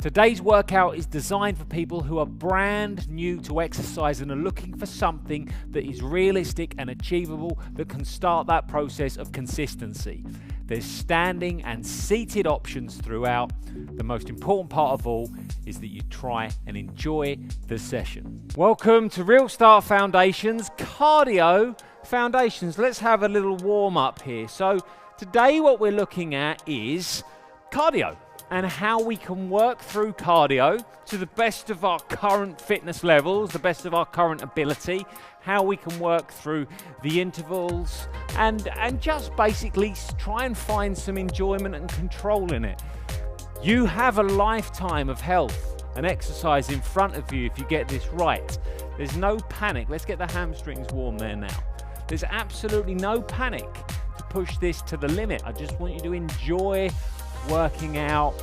Today's workout is designed for people who are brand new to exercise and are looking for something that is realistic and achievable that can start that process of consistency. There's standing and seated options throughout. The most important part of all is that you try and enjoy the session. Welcome to Real Start Foundations Cardio Foundations. Let's have a little warm up here. So today what we're looking at is cardio and how we can work through cardio to the best of our current fitness levels, the best of our current ability, how we can work through the intervals and just basically try and find some enjoyment and control in it. You have a lifetime of health and exercise in front of you if you get this right. There's no panic. Let's get the hamstrings warm there now. There's absolutely no panic to push this to the limit. I just want you to enjoy working out,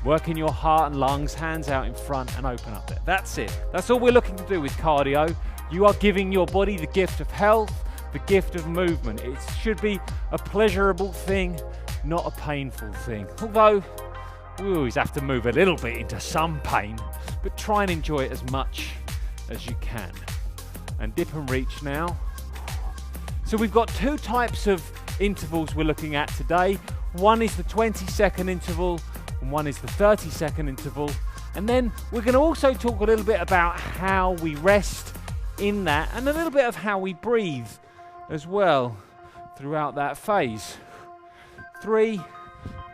working your heart and lungs, hands out in front and open up there. That's it. That's all we're looking to do with cardio. You are giving your body the gift of health, the gift of movement. It should be a pleasurable thing, not a painful thing. Although, we always have to move a little bit into some pain, but try and enjoy it as much as you can. And dip and reach now. So we've got two types of intervals we're looking at today. One is the 20-second interval and one is the 30-second interval. And then we're going to also talk a little bit about how we rest in that and a little bit of how we breathe as well throughout that phase. 3,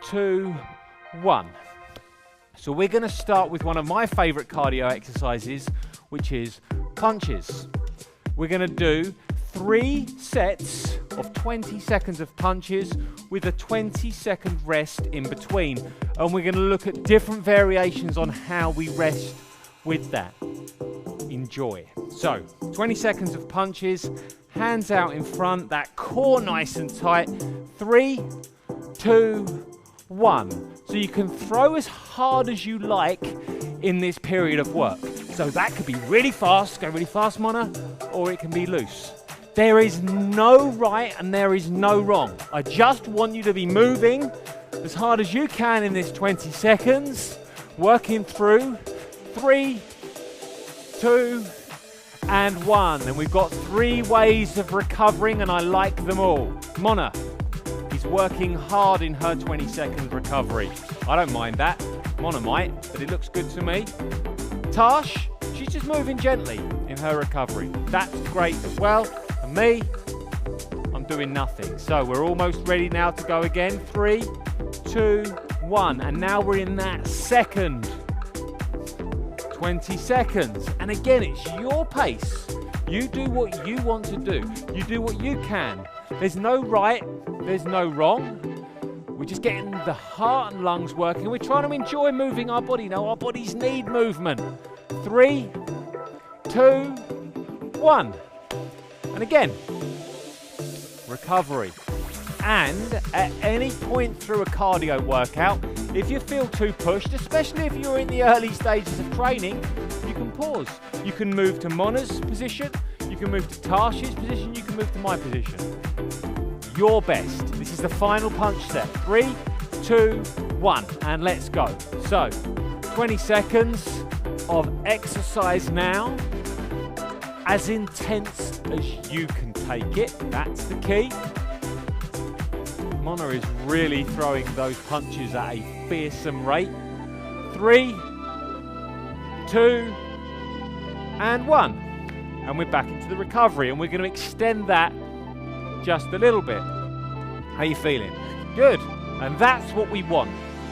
2, 1. So we're going to start with one of my favorite cardio exercises, which is punches. We're going to do 3 sets of 20 seconds of punches with a 20-second rest in between. And we're going to look at different variations on how we rest with that. Enjoy. So, 20 seconds of punches, hands out in front, that core nice and tight. 3, 2, 1. So you can throw as hard as you like in this period of work. So that could be really fast, go really fast, Mona, or it can be loose. There is no right and there is no wrong. I just want you to be moving as hard as you can in this 20 seconds, working through 3, 2, and 1. And we've got 3 ways of recovering and I like them all. Mona is working hard in her 20-second recovery. I don't mind that. Mona might, but it looks good to me. Tash, she's just moving gently in her recovery. That's great as well. And me, I'm doing nothing. So we're almost ready now to go again. 3, 2, 1. And now we're in that second 20 seconds. And again, it's your pace. You do what you want to do. You do what you can. There's no right, there's no wrong. We're just getting the heart and lungs working. We're trying to enjoy moving our body. Now our bodies need movement. 3, 2, 1. And again, recovery. And at any point through a cardio workout, if you feel too pushed, especially if you're in the early stages of training, you can pause. You can move to Mona's position, you can move to Tash's position, you can move to my position. Your best. This is the final punch set. 3, 2, 1, and let's go. So, 20 seconds of exercise now. As intense as you can take it, that's the key. Mona is really throwing those punches at a fearsome rate. 3, 2, and 1. And we're back into the recovery, and we're going to extend that just a little bit. How are you feeling? Good. And that's what we want.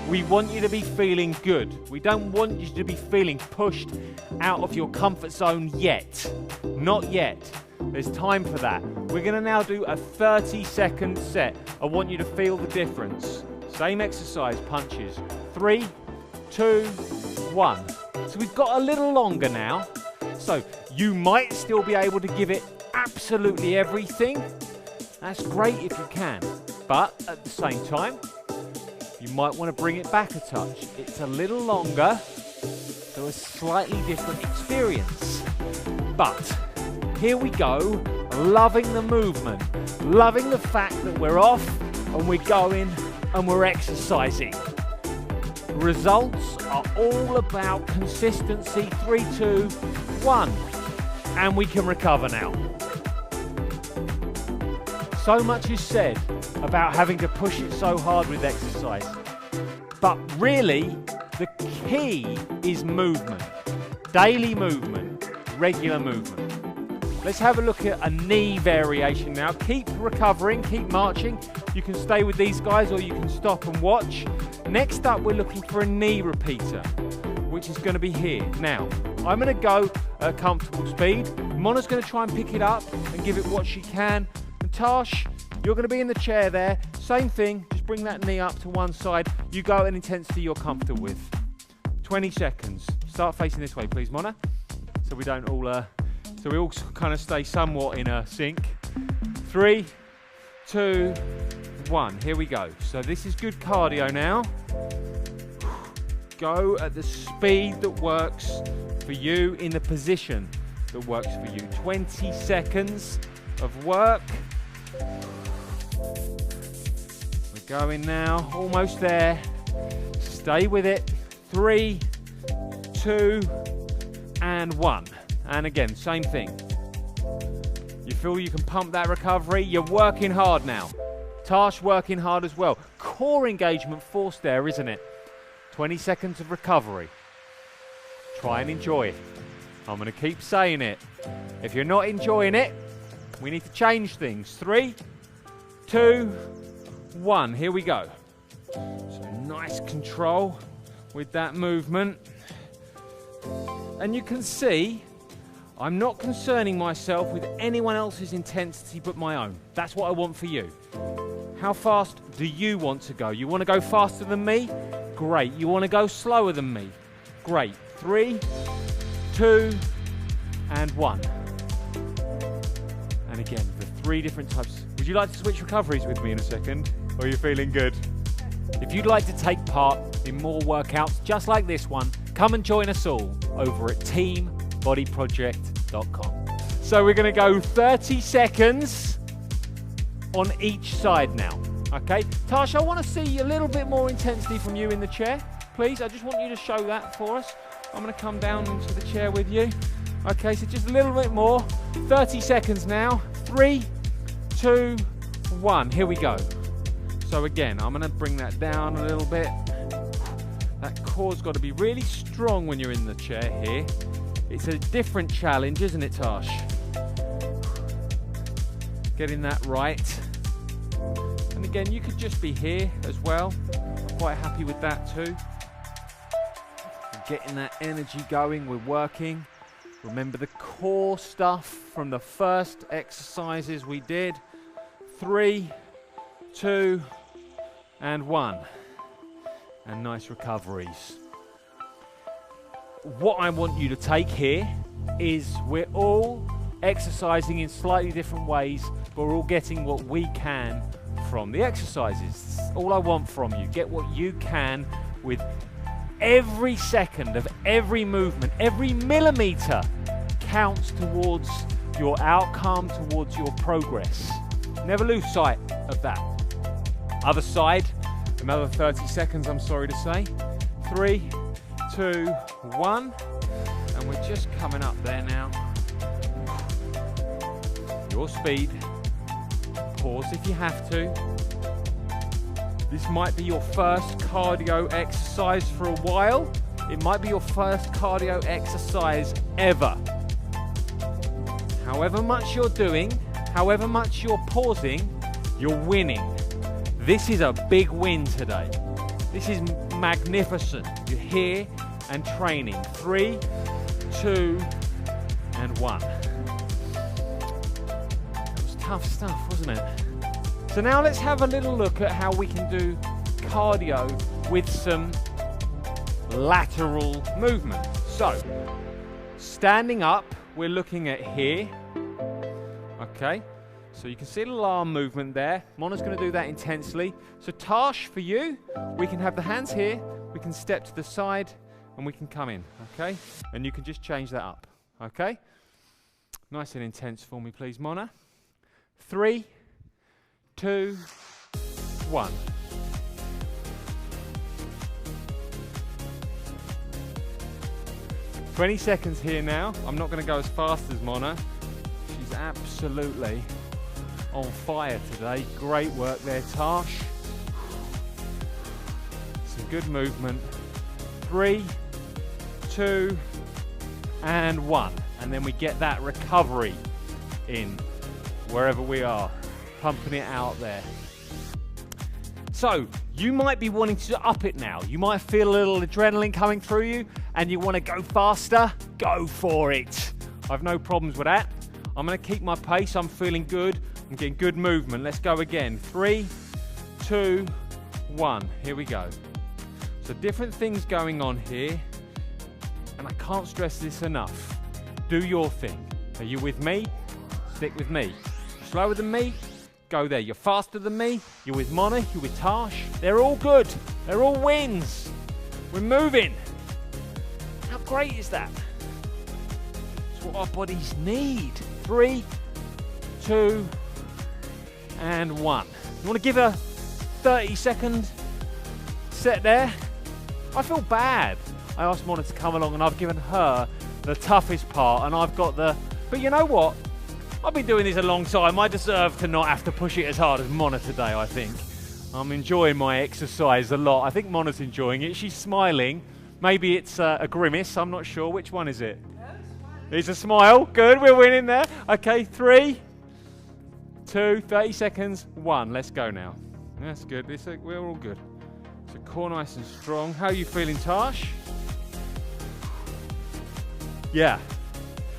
We want you to be feeling good. We don't want you to be feeling pushed out of your comfort zone yet. Not yet. There's time for that. We're going to now do a 30-second set. I want you to feel the difference. Same exercise, punches. 3, 2, 1. So we've got a little longer now. So you might still be able to give it absolutely everything. That's great if you can. But at the same time, you might want to bring it back a touch. It's a little longer, so a slightly different experience. But here we go, loving the movement, loving the fact that we're off and we're going and we're exercising. Results are all about consistency. 3, 2, 1. And we can recover now. So much is said about having to push it so hard with exercise. But really, the key is movement. Daily movement, regular movement. Let's have a look at a knee variation now. Keep recovering, keep marching. You can stay with these guys or you can stop and watch. Next up, we're looking for a knee repeater, which is going to be here. Now, I'm going to go at a comfortable speed. Mona's going to try and pick it up and give it what she can. And Tash, you're going to be in the chair there. Same thing, just bring that knee up to one side. You go at an intensity you're comfortable with. 20 seconds. Start facing this way, please, Mona. So we don't all, so we all kind of stay somewhat in a sync. 3, 2, 1. Here we go. So this is good cardio now. Go at the speed that works for you in the position that works for you. 20 seconds of work. We're going now, almost there. Stay with it. 3, 2, and 1. And again, same thing. You feel you can pump that recovery. You're working hard now. Tash working hard as well. Core engagement forced there, isn't it? 20 seconds of recovery. Try and enjoy it. I'm going to keep saying it. If you're not enjoying it, we need to change things. 3, 2, 1. Here we go. So nice control with that movement. And you can see I'm not concerning myself with anyone else's intensity but my own. That's what I want for you. How fast do you want to go? You want to go faster than me? Great. You want to go slower than me? Great. 3, 2, and 1. And again, the 3 different types. Would you like to switch recoveries with me in a second? Or are you feeling good? If you'd like to take part in more workouts just like this one, come and join us all over at teambodyproject.com. So we're going to go 30 seconds on each side now. Okay, Tash, I want to see a little bit more intensity from you in the chair, please. I just want you to show that for us. I'm going to come down into the chair with you. Okay, so just a little bit more. 30 seconds now. 3, 2, 1. Here we go. So again, I'm going to bring that down a little bit. That core's got to be really strong when you're in the chair here. It's a different challenge, isn't it, Tash? Getting that right. And again, you could just be here as well. I'm quite happy with that too. Getting that energy going, we're working. Remember the core stuff from the first exercises we did. 3, 2, and 1. And nice recoveries. What I want you to take here is we're all exercising in slightly different ways, but we're all getting what we can from the exercises. All I want from you, get what you can with every second of every movement. Every millimeter counts towards your outcome, towards your progress. Never lose sight of that. Other side, another 30 seconds, I'm sorry to say. 3, 2, 1. And we're just coming up there now. Your speed. Pause if you have to. This might be your first cardio exercise for a while. It might be your first cardio exercise ever. However much you're doing, however much you're pausing, you're winning. This is a big win today. This is magnificent. You're here and training. 3, 2, and 1. It was tough stuff, wasn't it? So now let's have a little look at how we can do cardio with some lateral movement. So, standing up, we're looking at here. Okay, so you can see a little arm movement there. Mona's going to do that intensely. So Tash, for you, we can have the hands here, we can step to the side, and we can come in, okay? And you can just change that up, okay? Nice and intense for me, please, Mona. 3, 2, 1. 20 seconds here now. I'm not going to go as fast as Mona. She's absolutely on fire today. Great work there, Tash. Some good movement. 3, 2, and 1. And then we get that recovery in wherever we are, pumping it out there. So you might be wanting to up it now. You might feel a little adrenaline coming through you and you want to go faster. Go for it. I've no problems with that. I'm going to keep my pace. I'm feeling good. I'm getting good movement. Let's go again. 3, 2, 1. Here we go. So different things going on here. And I can't stress this enough. Do your thing. Are you with me? Stick with me. Slower than me? Go there. You're faster than me. You're with Mona. You're with Tash. They're all good. They're all wins. We're moving. How great is that? It's what our bodies need. 3, 2, and 1. You want to give a 30-second set there? I feel bad. I asked Mona to come along and I've given her the toughest part and I've got the... But you know what? I've been doing this a long time. I deserve to not have to push it as hard as Mona today, I think. I'm enjoying my exercise a lot. I think Mona's enjoying it. She's smiling. Maybe it's a grimace. I'm not sure. Which one is it? It's a smile. Good. We're winning there. Okay, 3, 2, 30 seconds, 1. Let's go now. That's good. We're all good. So core nice and strong. How are you feeling, Tash? Yeah.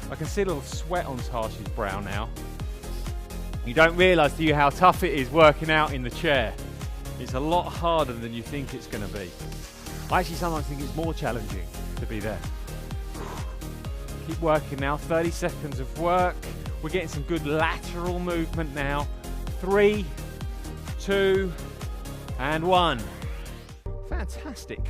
I can see a little sweat on Tash's brow now. You don't realise, do you, how tough it is working out in the chair. It's a lot harder than you think it's going to be. I actually sometimes think it's more challenging to be there. Keep working now, 30 seconds of work. We're getting some good lateral movement now. 3, 2, and 1. Fantastic.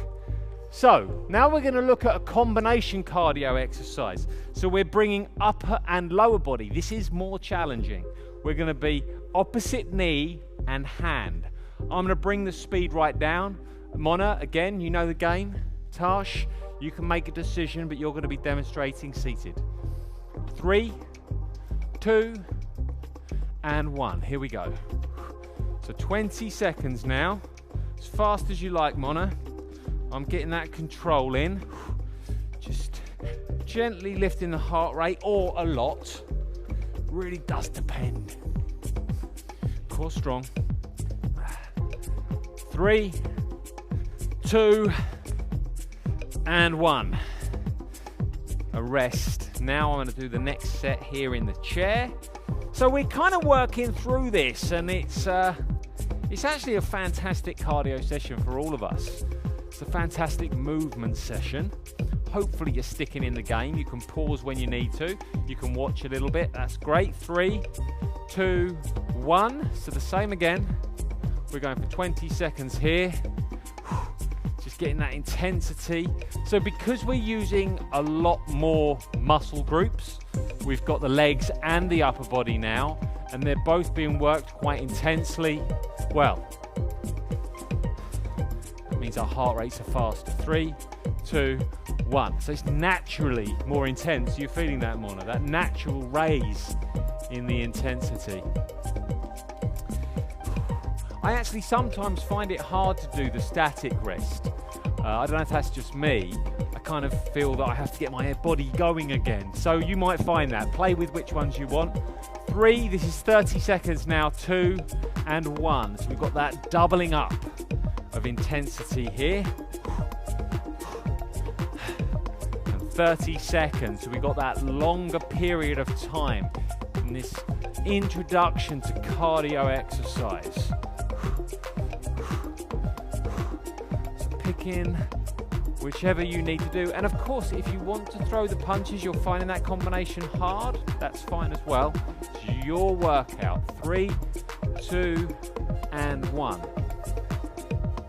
So now we're going to look at a combination cardio exercise. So we're bringing upper and lower body. This is more challenging. We're going to be opposite knee and hand. I'm going to bring the speed right down. Mona, again, you know the game. Tash, you can make a decision, but you're going to be demonstrating seated. 3, 2, and 1. Here we go. So 20 seconds now. As fast as you like, Mona. I'm getting that control in. Just gently lifting the heart rate, or a lot. Really does depend. Core strong. 3, 2, and 1. A rest. Now I'm going to do the next set here in the chair. So we're kind of working through this, and it's actually a fantastic cardio session for all of us. It's a fantastic movement session. Hopefully you're sticking in the game. You can pause when you need to. You can watch a little bit. That's great. 3, 2, 1. So the same again. We're going for 20 seconds here. Just getting that intensity. So because we're using a lot more muscle groups, we've got the legs and the upper body now, and they're both being worked quite intensely. Well, that means our heart rates are faster. 3, 2, 1. So it's naturally more intense. You're feeling that, Mona? That natural raise in the intensity. I actually sometimes find it hard to do the static rest. I don't know if that's just me. I kind of feel that I have to get my body going again. So you might find that. Play with which ones you want. 3, this is 30 seconds now. 2, and 1. So we've got that doubling up of intensity here. And 30 seconds. So we've got that longer period of time in this introduction to cardio exercise. In whichever you need to do, and of course if you want to throw the punches, you're finding that combination hard, that's fine as well. It's your workout. 3, 2, and 1.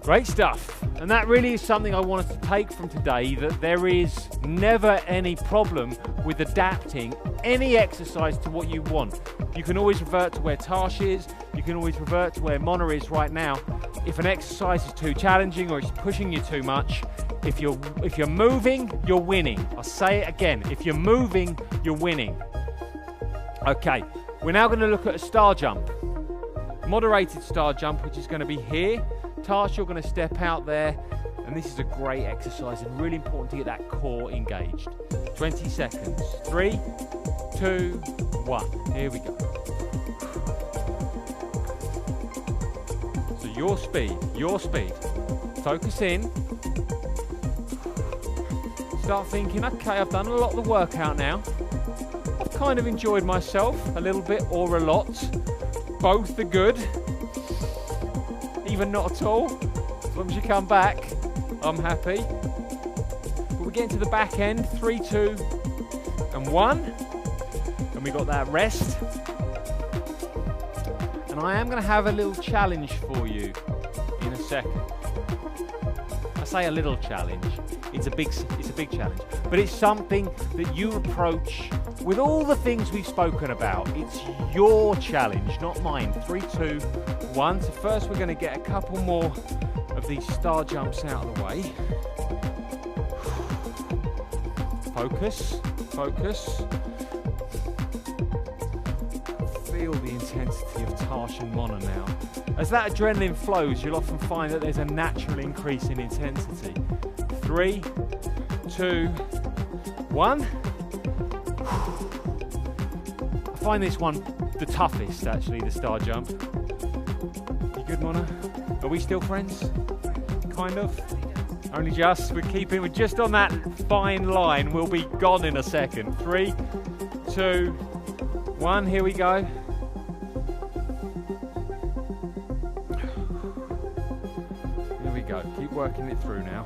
Great stuff. And that really is something I wanted to take from today, that there is never any problem with adapting any exercise to what you want. You can always revert to where Tash is, you can always revert to where Mona is right now. If an exercise is too challenging or it's pushing you too much, If you're moving, you're winning. I'll say it again. If you're moving, you're winning. Okay, we're now going to look at a star jump. Moderated star jump, which is going to be here. Tash, you're going to step out there. And this is a great exercise and really important to get that core engaged. 20 seconds. 3, 2, 1. Here we go. So your speed, your speed. Focus in. Start thinking, okay, I've done a lot of the workout now. I've kind of enjoyed myself a little bit or a lot. Both are good. Even not at all. As long as you come back, I'm happy. But we're getting to the back end. 3, 2, and 1. And we got that rest. And I am going to have a little challenge for you in a second. I say a little challenge. It's a big challenge. But it's something that you approach with all the things we've spoken about. It's your challenge, not mine. 3, 2, 1. So first we're going to get a couple more of these star jumps out of the way. Focus, focus. Feel the intensity of Tash and Mona now. As that adrenaline flows, you'll often find that there's a natural increase in intensity. 3, 2, 1. I find this one the toughest, actually, the star jump. You good, Mona? Are we still friends? Kind of. Only just. We're just on that fine line. We'll be gone in a second. 3, 2, 1. Here we go. Here we go. Keep working it through now.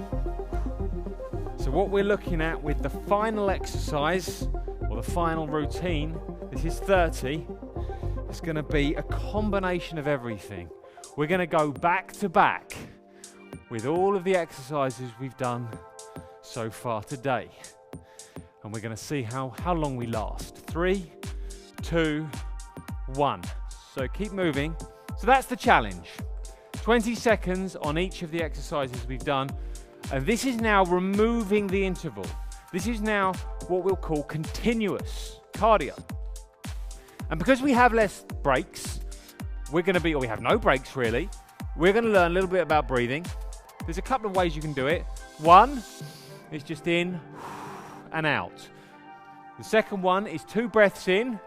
So what we're looking at with the final exercise, or the final routine, this is 30, it's going to be a combination of everything. We're going to go back to back with all of the exercises we've done so far today. And we're going to see how long we last. 3, 2, 1. So keep moving. So that's the challenge. 20 seconds on each of the exercises we've done. And this is now removing the interval. This is now what we'll call continuous cardio. And because we have less breaks, we have no breaks really, we're going to learn a little bit about breathing. There's a couple of ways you can do it. One is just in and out. The second one is 2 breaths in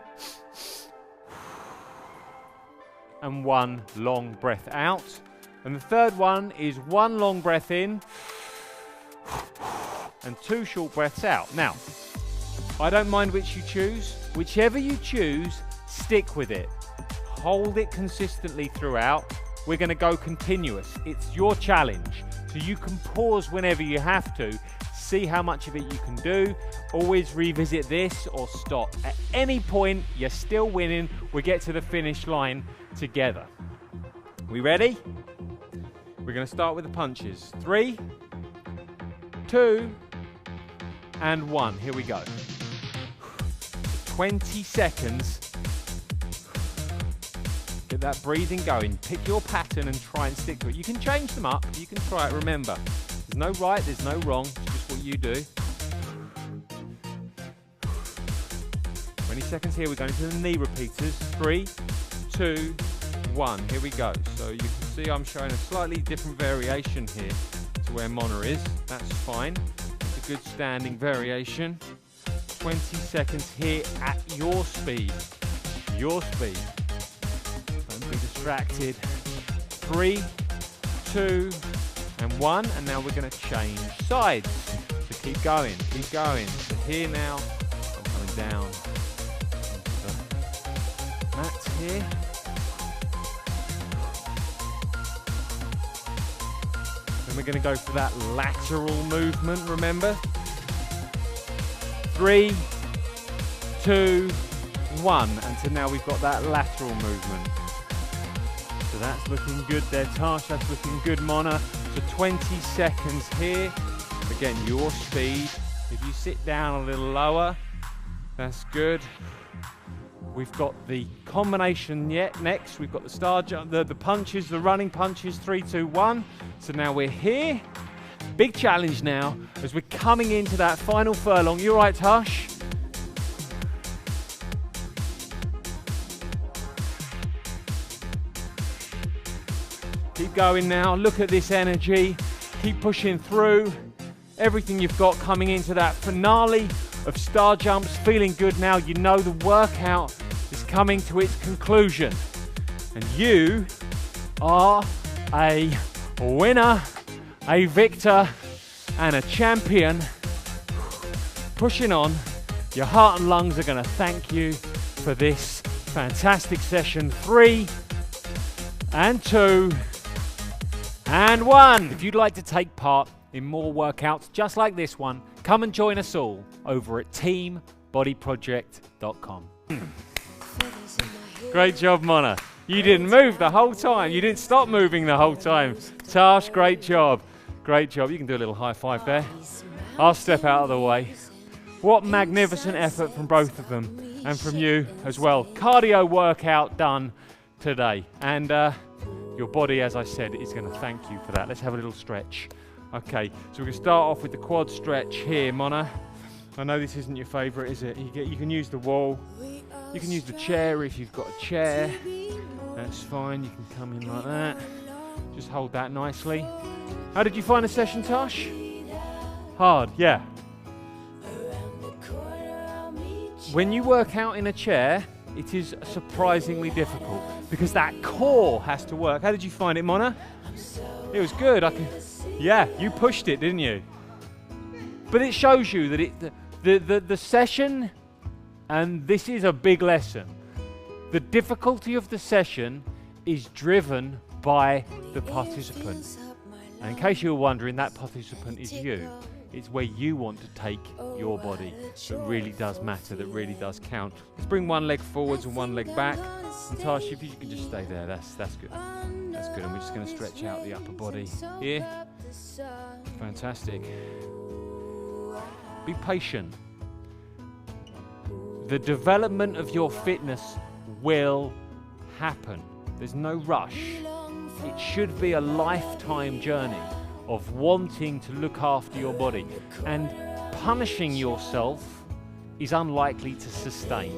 and 1 long breath out. And the third one is 1 long breath in and 2 short breaths out. Now, I don't mind which you choose. Whichever you choose, stick with it. Hold it consistently throughout. We're going to go continuous. It's your challenge. So you can pause whenever you have to. See how much of it you can do. Always revisit this or stop. At any point, you're still winning. We get to the finish line together. We ready? We're going to start with the punches. 3, 2, and 1. Here we go. 20 seconds. Get that breathing going. Pick your pattern and try and stick to it. You can change them up. You can try it. Remember, there's no right, there's no wrong. It's just what you do. 20 seconds here. We're going to the knee repeaters. 3, 2, 1. Here we go. So you can see I'm showing a slightly different variation here to where Mona is. That's fine. It's a good standing variation. 20 seconds here at your speed. Your speed. Don't be distracted. 3, 2, and 1. And now we're going to change sides. So keep going, keep going. So here now, I'm coming down into the mat here. Then we're going to go for that lateral movement, remember? 3, 2, 1. And so now we've got that lateral movement. So that's looking good there, Tash. That's looking good, Mona. So 20 seconds here. Again, your speed. If you sit down a little lower, that's good. We've got the combination yet. Next, we've got the star jump, the punches, the running punches. 3, 2, 1. So now we're here. Big challenge now as we're coming into that final furlong. You all right, Tash? Keep going now. Look at this energy. Keep pushing through. Everything you've got coming into that finale of Star Jumps. Feeling good now. You know the workout is coming to its conclusion. And you are a winner, a victor, and a champion. Pushing on. Your heart and lungs are going to thank you for this fantastic session. 3 and 2 and 1. If you'd like to take part in more workouts just like this one, come and join us all over at teambodyproject.com. Great job, Mona. You didn't move the whole time. You didn't stop moving the whole time. Tash, great job. Great job. You can do a little high five there. I'll step out of the way. What magnificent effort from both of them and from you as well. Cardio workout done today. And your body, as I said, is going to thank you for that. Let's have a little stretch. Okay, so we're going to start off with the quad stretch here, Mona. I know this isn't your favourite, is it? You can use the wall. You can use the chair if you've got a chair. That's fine. You can come in like that. Just hold that nicely. How did you find the session, Tash? Hard, yeah. When you work out in a chair, it is surprisingly difficult because that core has to work. How did you find it, Mona? It was good. Yeah, you pushed it, didn't you? But it shows you that the session, and this is a big lesson, the difficulty of the session is driven by the participant. And in case you were wondering, that participant is you. It's where you want to take your body that really does matter, that really does count. Let's bring one leg forwards and one leg back. And Tash, if you can just stay there, that's good. That's good. And we're just going to stretch out the upper body here. Fantastic. Be patient. The development of your fitness will happen. There's no rush. It should be a lifetime journey of wanting to look after your body, and punishing yourself is unlikely to sustain.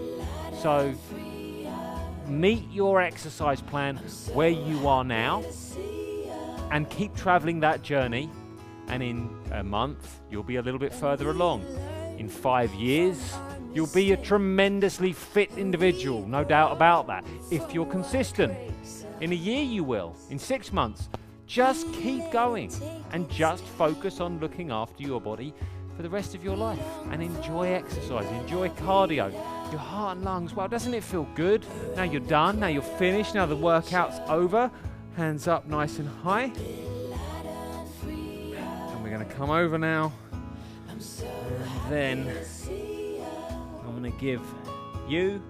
So meet your exercise plan where you are now and keep traveling that journey, and in a month you'll be a little bit further along. In 5 years you'll be a tremendously fit individual, no doubt about that, if you're consistent. In a year you will, in 6 months. Just keep going and just focus on looking after your body for the rest of your life, and enjoy exercise, enjoy cardio. Your heart and lungs, well, doesn't it feel good? Now you're done, now you're finished, now the workout's over. Hands up nice and high. And we're going to come over now. And then I'm going to give you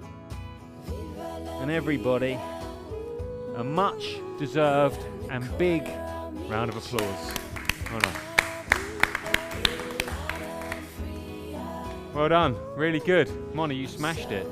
and everybody a much deserved and big round of applause. Well done. Well done, really good. Mona, you smashed it.